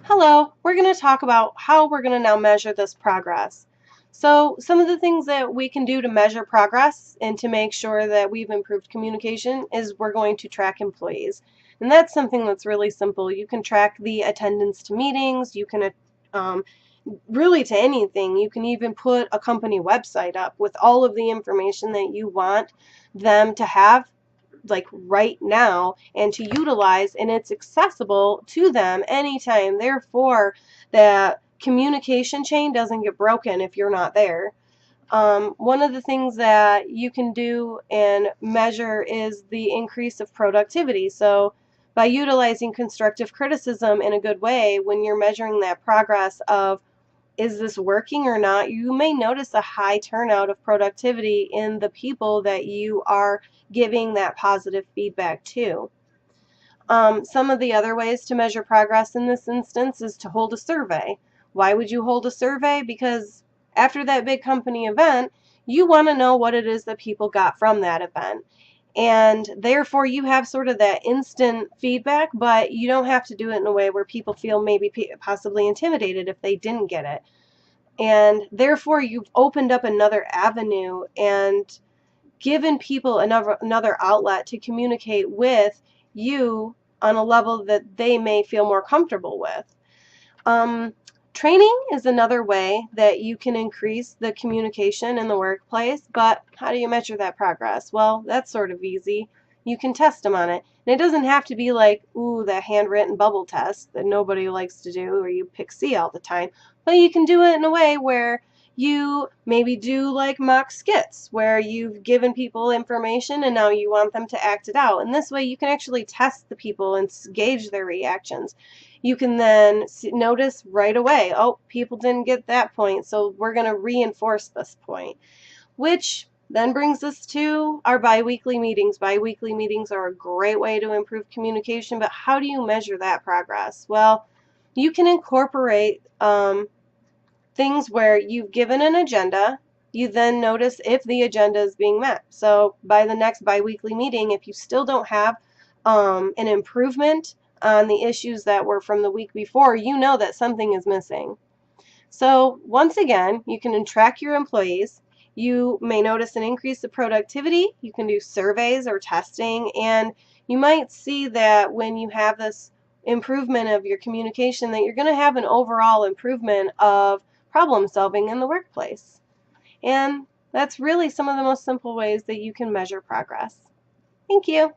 Hello, we're going to talk about how we're going to now measure this progress. So some of the things that we can do to measure progress and to make sure that we've improved communication is we're going to track employees. And that's something that's really simple. You can track the attendance to meetings, you can um, really to anything. You can even put a company website up with all of the information that you want them to have like right now and to utilize, and it's accessible to them anytime. Therefore, the communication chain doesn't get broken if you're not there. One of the things that you can do and measure is the increase of productivity. So by utilizing constructive criticism in a good way, when you're measuring that progress of is this working or not, you may notice a high turnout of productivity in the people that you are giving that positive feedback to. Some of the other ways to measure progress in this instance is to hold a survey. Why would you hold a survey? Because after that big company event, you want to know what it is that people got from that event. And therefore, you have sort of that instant feedback, but you don't have to do it in a way where people feel maybe possibly intimidated if they didn't get it. And therefore, you've opened up another avenue and given people another outlet to communicate with you on a level that they may feel more comfortable with. Um, Training is another way that you can increase the communication in the workplace, but how do you measure that progress? Well, that's sort of easy. You can test them on it. And it doesn't have to be like, ooh, that handwritten bubble test that nobody likes to do, or you pick C all the time. But you can do it in a way where you maybe do like mock skits, where you've given people information and now you want them to act it out. And this way you can actually test the people and gauge their reactions. You can then notice right away, oh, people didn't get that point, so we're going to reinforce this point, which then brings us to our biweekly meetings. Biweekly meetings are a great way to improve communication, but how do you measure that progress? Well, you can incorporate things where you've given an agenda. You then notice if the agenda is being met. So by the next biweekly meeting, if you still don't have an improvement on the issues that were from the week before, you know that something is missing. So once again, you can track your employees. You may notice an increase of productivity. You can do surveys or testing, and you might see that when you have this improvement of your communication, that you're going to have an overall improvement of problem solving in the workplace. And that's really some of the most simple ways that you can measure progress. Thank you.